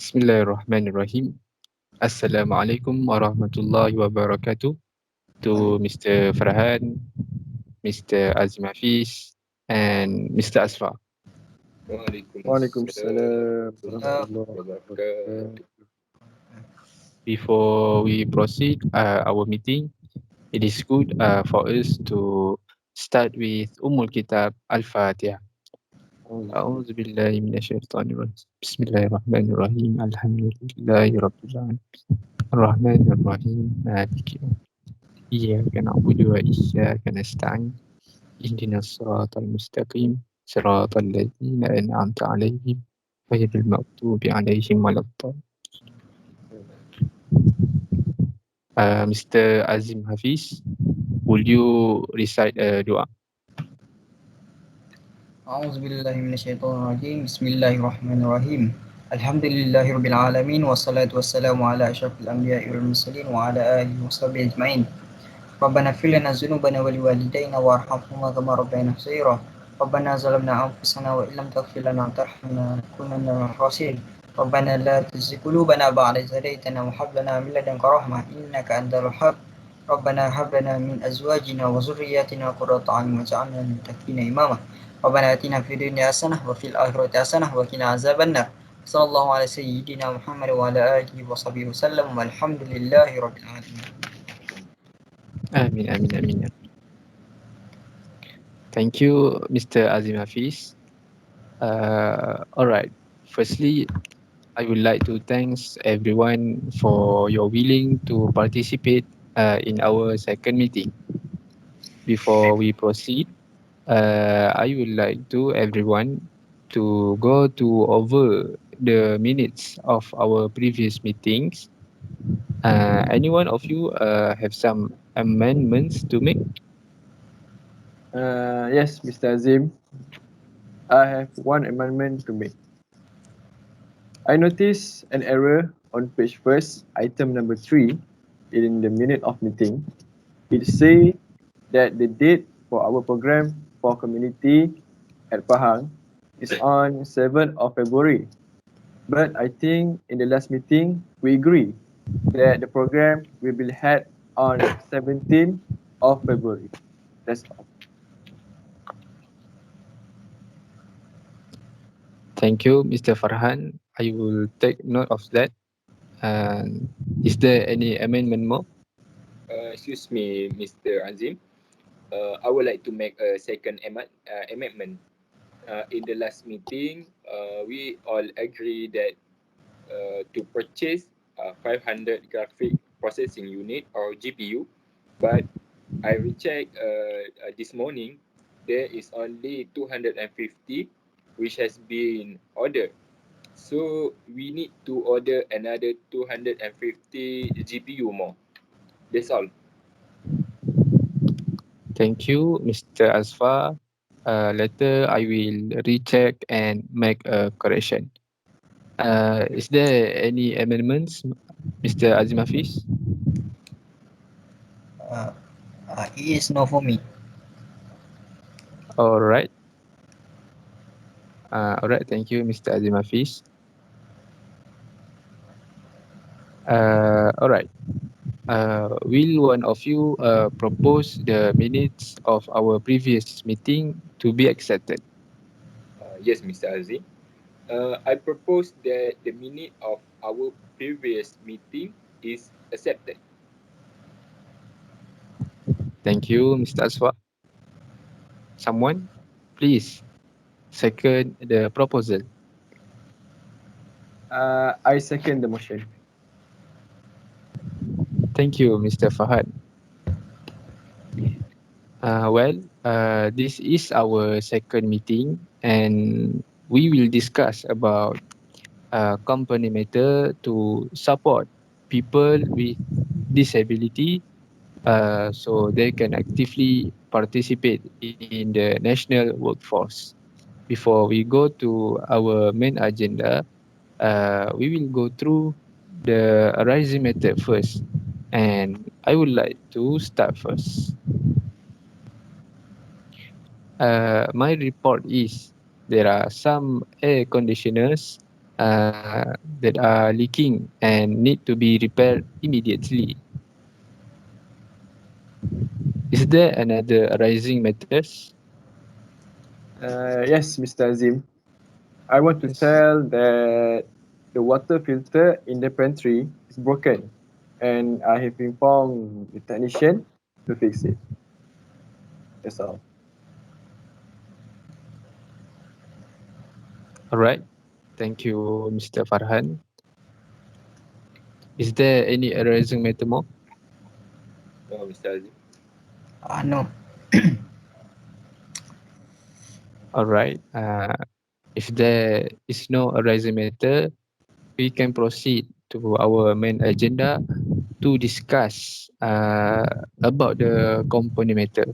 Bismillahirrahmanirrahim. Assalamualaikum warahmatullahi wabarakatuh to Mr. Farhan, Mr. Azim Hafiz, and Mr. Asfa. Waalaikumsalam Salam. warahmatullahi wabarakatuh. Before we proceed our meeting, it is good for us to start with Kitab Al-Fatihah. أعوذ بالله من الشيطان الرجيم بسم الله الرحمن الرحيم الحمد لله رب العالمين الرحمن الرحيم مالك يوم إياك نعبد وإياك نستعين اهدنا الصراط المستقيم صراط الذين أنعمت عليهم غير المغضوب عليهم ولا الضالين. Mr. Azim Hafiz, will you recite a dua? أعوذ بالله من الشيطان الرجيم بسم الله الرحمن الرحيم الحمد لله رب العالمين والصلاة والسلام على أشرف الأنبياء والمرسلين وعلى آله وصحبه أجمعين ربنا اغفر لنا ذنوبنا ولوالدينا وارحمهما كما ربينا صغيرا ربنا ظلمنا أنفسنا وإن لم تغفر لنا وترحمنا لنكونن من الخاسرين ربنا لا تزغ قلوبنا بعد إذ هديتنا وهب لنا من لدنك رحمة إنك أنت الوهاب ربنا هب لنا من أزواجنا وذرياتنا قرة أعين واجعلنا للمتقين إماما ربنا آتنا في الدنيا حسنة وفي الآخرة حسنة وقنا عذاب النار صلى الله على سيدنا محمد وعلى آله وصحبه وسلم والحمد لله رب العالمين. Amin, amin, amin. Thank you, Mr. Azim Hafiz. Alright, firstly, I would like to thanks everyone for your willing to participate in our second meeting. Before we proceed, I would like to everyone to go to over the minutes of our previous meetings. Any one of you have some amendments to make? Yes, Mr. Azim, I have one amendment to make. I noticed an error on page first, item number 3, in the minute of meeting. It say that the date for our program for community at Pahang is on 7th of February. But I think in the last meeting, we agree that the program will be held on 17th of February. That's all. Thank you, Mr. Farhan. I will take note of that. And is there any amendment more? Excuse me, Mr. Azim. I would like to make a second amendment. In the last meeting, we all agree that to purchase 500 graphic processing unit or GPU, but I rechecked this morning, there is only 250 which has been ordered. So we need to order another 250 GPU more. That's all. Thank you, Mr. Asfa. Later, I will recheck and make a correction. Is there any amendments, Mr. Azim Hafiz? It is no for me. All right. All right. Thank you, Mr. Azim Hafiz. All right. Will one of you propose the minutes of our previous meeting to be accepted? Yes, Mr. Azim. I propose that the minute of our previous meeting is accepted. Thank you, Mr. Asfa. Someone, please second the proposal. I second the motion. Thank you, Mr. Fahad. This is our second meeting, and we will discuss about company matter to support people with disability so they can actively participate in the national workforce. Before we go to our main agenda, we will go through the rising method first, and I would like to start first. My report is there are some air conditioners that are leaking and need to be repaired immediately. Is there another arising matters? Yes, Mr. Azim. I want to Yes. tell that the water filter in the pantry is broken, and I have informed the technician to fix it. That's all. All right. Thank you, Mr. Farhan. Is there any arising matter more? No, Mr. Azim. No. All right. If there is no arising matter, we can proceed to our main agenda to discuss about the component matter.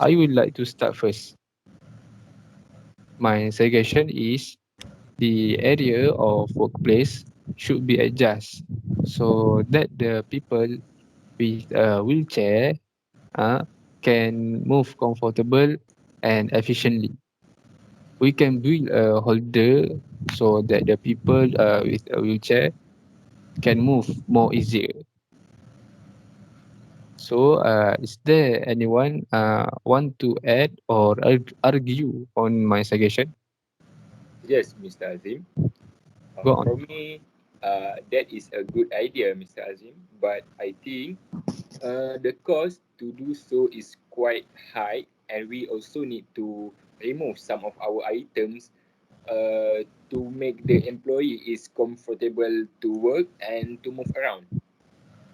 I would like to start first. My suggestion is the area of workplace should be adjusted so that the people with a wheelchair uh, can move comfortable and efficiently. We can build a holder so that the people with a wheelchair can move more easier. So, is there anyone want to add or argue on my suggestion? Yes, Mr. Azim. Go on. For me, that is a good idea, Mr. Azim. But I think the cost to do so is quite high, and we also need to remove some of our items to make the employee is comfortable to work and to move around.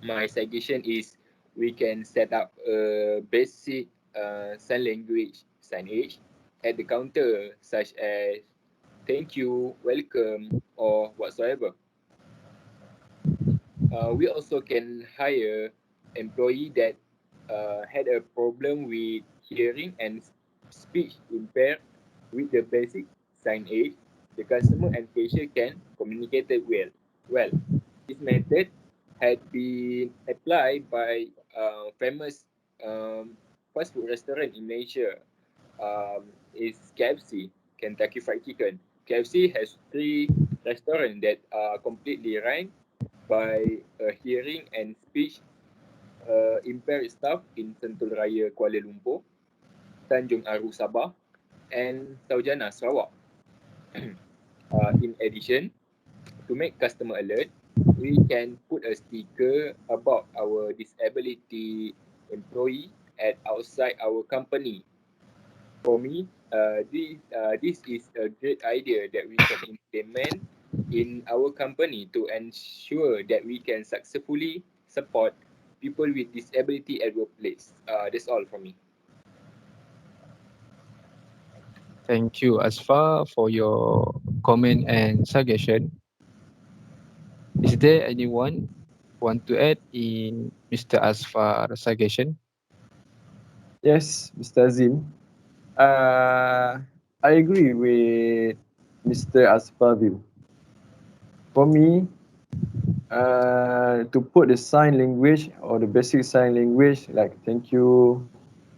My suggestion is we can set up a basic sign language signage at the counter, such as thank you, welcome, or whatsoever. We also can hire employee that had a problem with hearing and speech impaired. With the basic signage, the customer and cashier can communicate it well. Well, this method had been applied by famous fast food restaurant in Malaysia. Is KFC, Kentucky Fried Chicken. KFC has three restaurants that are completely run by a hearing and speech impaired staff in Sentul Raya, Kuala Lumpur, Tanjung Aru, Sabah, and Saujana, Sarawak. In addition, to make customer alert, we can put a sticker about our disability employee at outside our company. For me, this is a great idea that we can implement in our company to ensure that we can successfully support people with disability at workplace. That's all from me. Thank you, Asfa, for your comment and suggestion. Is there anyone want to add in Mr. Asfar's suggestion? Yes, Mr. Azim. I agree with Mr. Asfar view. For me, to put the sign language or the basic sign language like thank you,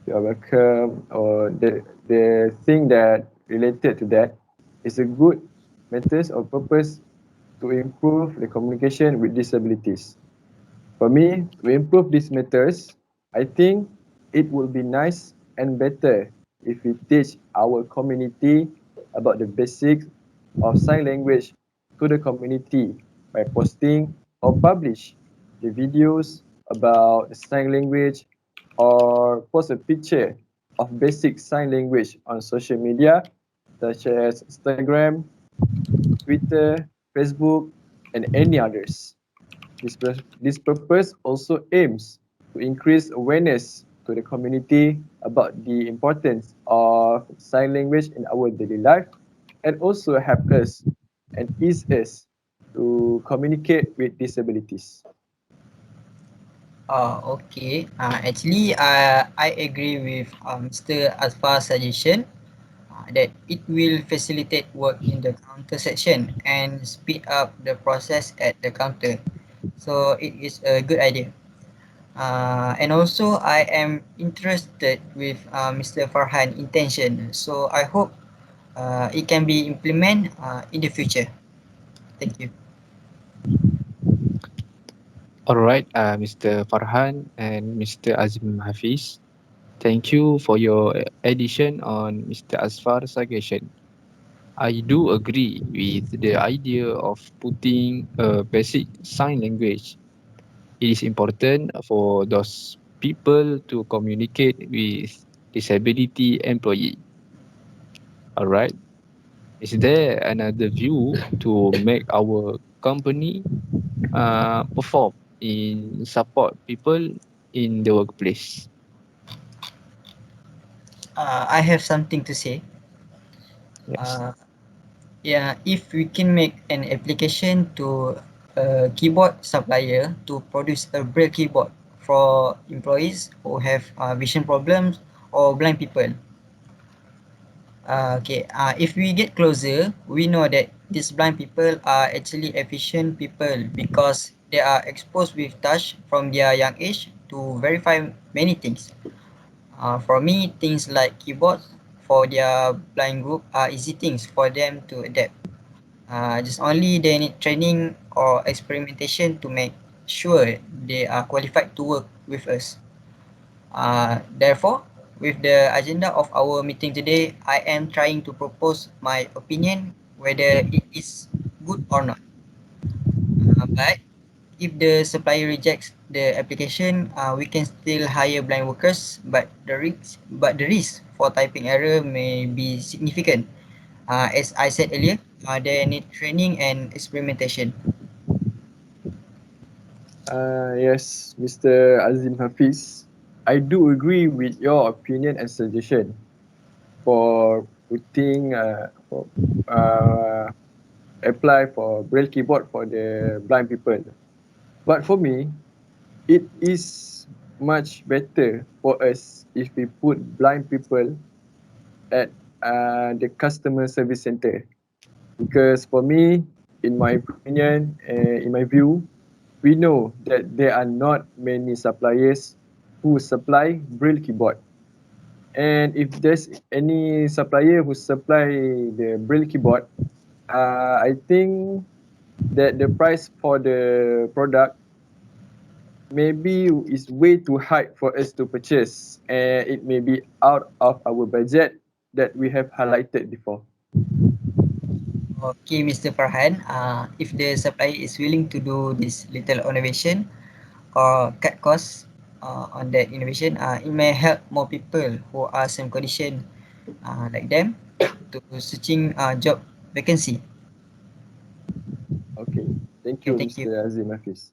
you are welcome, or the thing that related to that is a good methods or purpose to improve the communication with disabilities. For me, to improve these methods, I think it would be nice and better if we teach our community about the basics of sign language to the community by posting or publish the videos about the sign language or post a picture of basic sign language on social media such as Instagram, Twitter, Facebook, and any others. This purpose also aims to increase awareness to the community about the importance of sign language in our daily life and also help us and ease us to communicate with disabilities. Okay. Actually, I agree with Mr. Asfar's suggestion that it will facilitate work in the counter section and speed up the process at the counter. So it is a good idea. And also, I am interested with Mr. Farhan intention. So I hope it can be implemented in the future. Thank you. All right, Mr. Farhan and Mr. Azim Hafiz. Thank you for your addition on Mr. Asfar's suggestion. I do agree with the idea of putting a basic sign language. It is important for those people to communicate with disability employee. All right. Is there another view to make our company perform in support people in the workplace? I have something to say. Yes. Uh, yeah, if we can make an application to a keyboard supplier to produce a braille keyboard for employees who have vision problems or blind people. Okay, if we get closer, we know that these blind people are actually efficient people because they are exposed with touch from their young age to verify many things. For me, things like keyboards for their blind group are easy things for them to adapt. Just only they need training or experimentation to make sure they are qualified to work with us. Therefore, with the agenda of our meeting today, I am trying to propose my opinion whether it is good or not. But if the supplier rejects the application, we can still hire blind workers, but the risk for typing error may be significant. As I said earlier, they need training and experimentation. Yes, Mr. Azim Hafiz. I do agree with your opinion and suggestion for putting for uh, apply for braille keyboard for the blind people. But for me, it is much better for us if we put blind people at the customer service center. Because for me, in my opinion, in my view, we know that there are not many suppliers who supply braille keyboard. And if there's any supplier who supply the braille keyboard, I think that the price for the product maybe is way too high for us to purchase, and it may be out of our budget that we have highlighted before. Okay, Mr. Farhan, if the supplier is willing to do this little innovation or cut costs on that innovation, it may help more people who are same condition like them to searching job vacancy. Okay, thank Okay, you, thank you. Mr. Azim Hafiz.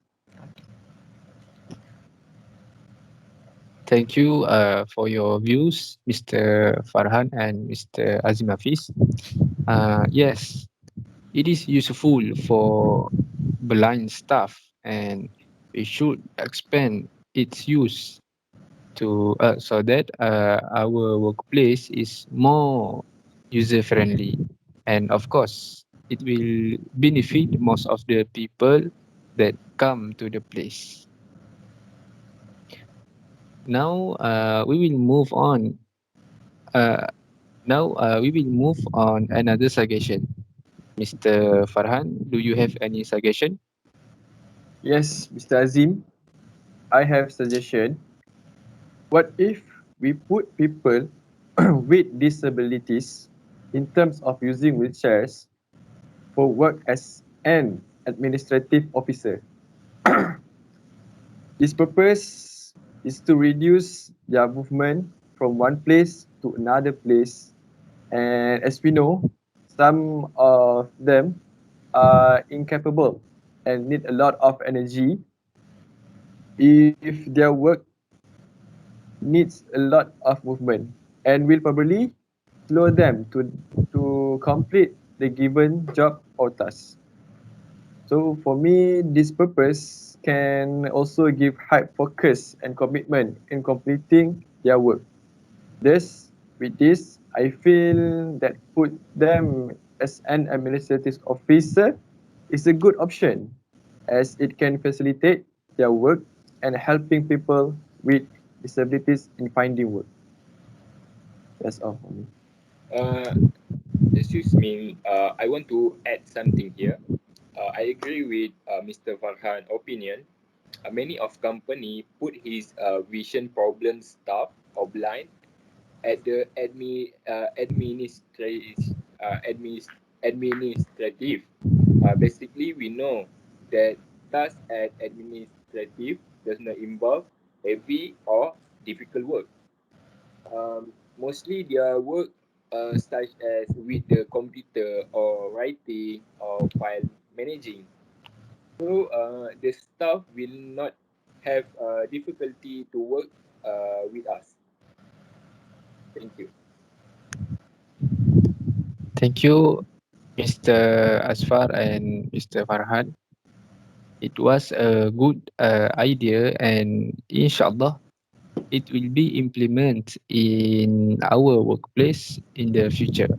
Thank you for your views, Mr. Farhan and Mr. Azim Hafiz. Yes, it is useful for blind staff, and we should expand its use to so that our workplace is more user friendly, and of course it will benefit most of the people that come to the place. Now we will move on. uh, we will move on another suggestion. Mr. Farhan, do you have any suggestion? Yes, Mr. Azim, I have suggestion. What if we put people with disabilities in terms of using wheelchairs for work as an administrative officer? This purpose is to reduce their movement from one place to another place. And as we know, some of them are incapable and need a lot of energy. If their work needs a lot of movement and will probably slow them to complete the given job or task. So for me, this purpose can also give high focus and commitment in completing their work. Thus, with this, I feel that put them as an administrative officer is a good option as it can facilitate their work and helping people with disabilities in finding work. That's all for me. Uh, excuse me, I want to add something here. I agree with Mr. Farhan opinion. Many of company put his vision problem staff or blind at the administrative. Basically, we know that task at administrative does not involve heavy or difficult work. Mostly their work such as with the computer or writing or file managing. So the staff will not have difficulty to work with us. Thank you. Thank you, Mr. Asfar and Mr. Farhan. It was a good idea, and inshallah, it will be implemented in our workplace in the future.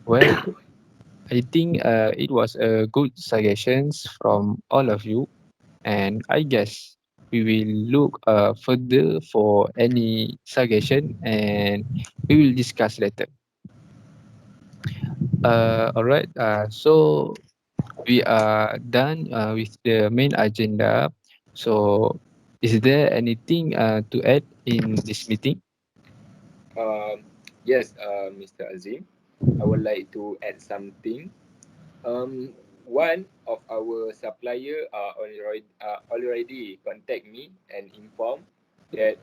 Well, I think it was a good suggestions from all of you, and I guess we will look further for any suggestion, and we will discuss later. All right. So we are done with the main agenda. So, is there anything to add in this meeting? Um, yes, Mr. Azim, I would like to add something. One of our supplier already contact me and inform that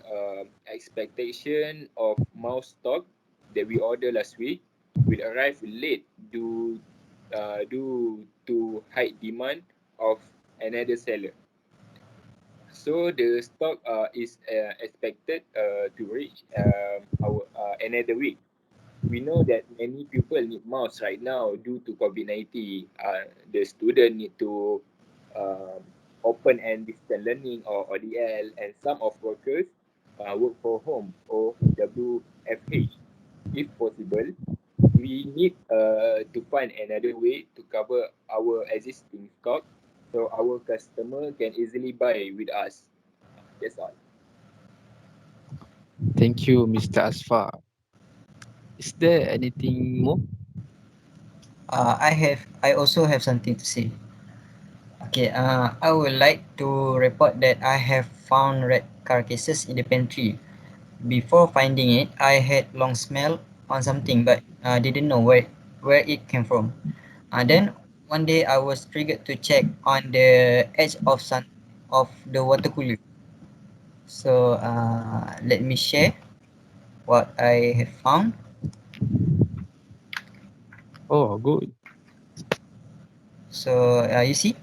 expectation of mouse stock that we ordered last week will arrive late due to high demand of another seller. So the stock is expected to reach our another week. We know that many people need mouse right now due to COVID-19. The student need to open and distance learning or ODL, and some of workers work for home or WFH. If possible, we need to find another way to cover our existing stock so our customer can easily buy with us. That's all. Thank you, Mr. Asfar. Is there anything more? I also have something to say. Okay, I would like to report that I have found red carcasses in the pantry. Before finding it, I had long smell on something, but didn't know where it came from. Then one day I was triggered to check on the edge of the water cooler. So let me share what I have found. Oh, good. So you see,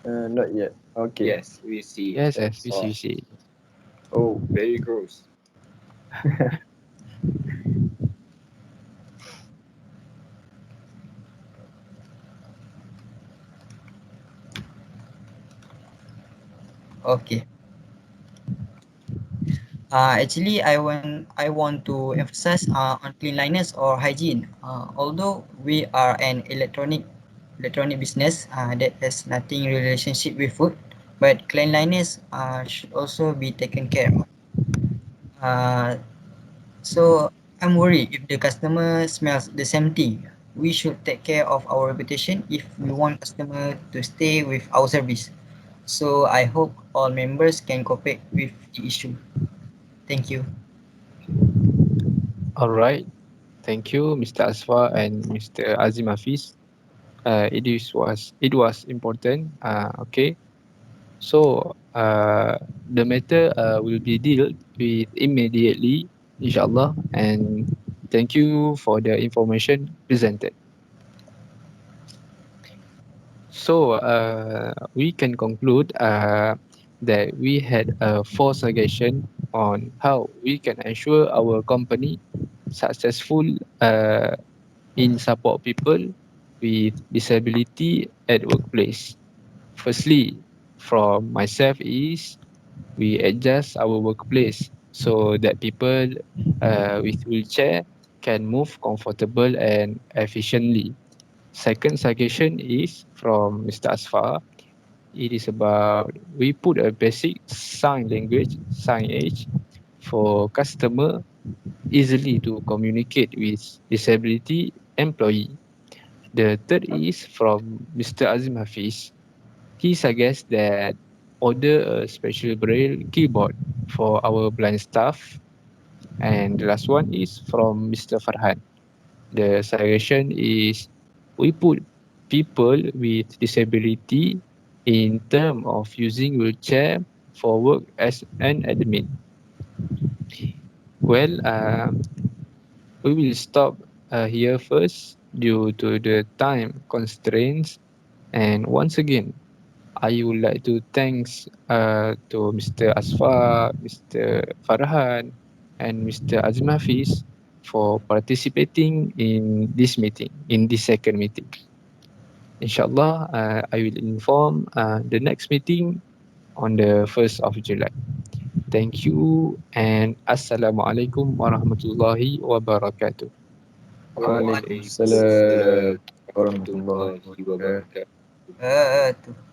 Not yet. Okay. Yes, we see. Yes, yes, we see, we Oh, see. Oh, very gross. okay. Actually, I want to emphasize on cleanliness or hygiene. Although we are an electronic business that has nothing relationship with food, but cleanliness should also be taken care of. Uh, so I'm worried if the customer smells the same thing. We should take care of our reputation if we want customer to stay with our service. So I hope all members can cooperate with the issue. Thank you. All right. Thank you, Mr. Asfar and Mr. Azim Hafiz. It was important. Okay. So the matter will be dealt with immediately, inshallah. And thank you for the information presented. So we can conclude that we had a four suggestion on how we can ensure our company successful uh, in support people with disability at workplace. Firstly, from myself is we adjust our workplace so that people with wheelchair can move comfortable and efficiently. Second suggestion is from Mr. Asfar. It is about we put a basic sign language, sign age for customer easily to communicate with disability employee. The third is from Mr. Azim Hafiz. He suggests that order a special braille keyboard for our blind staff. And the last one is from Mr. Farhan. The suggestion is we put people with disability in term of using wheelchair for work as an admin. Well, we will stop here first due to the time constraints. And once again, I would like to thanks to Mr. Asfa, Mr. Farhan, and Mr. Azim Hafiz for participating in this meeting, in this second meeting. Inshallah, I will inform the next meeting on the 1st of July. Thank you and Assalamualaikum warahmatullahi wabarakatuh. Waalaikumsalam Waalaikumsalam warahmatullahi warahmatullahi wabarakatuh. wabarakatuh. Tuh.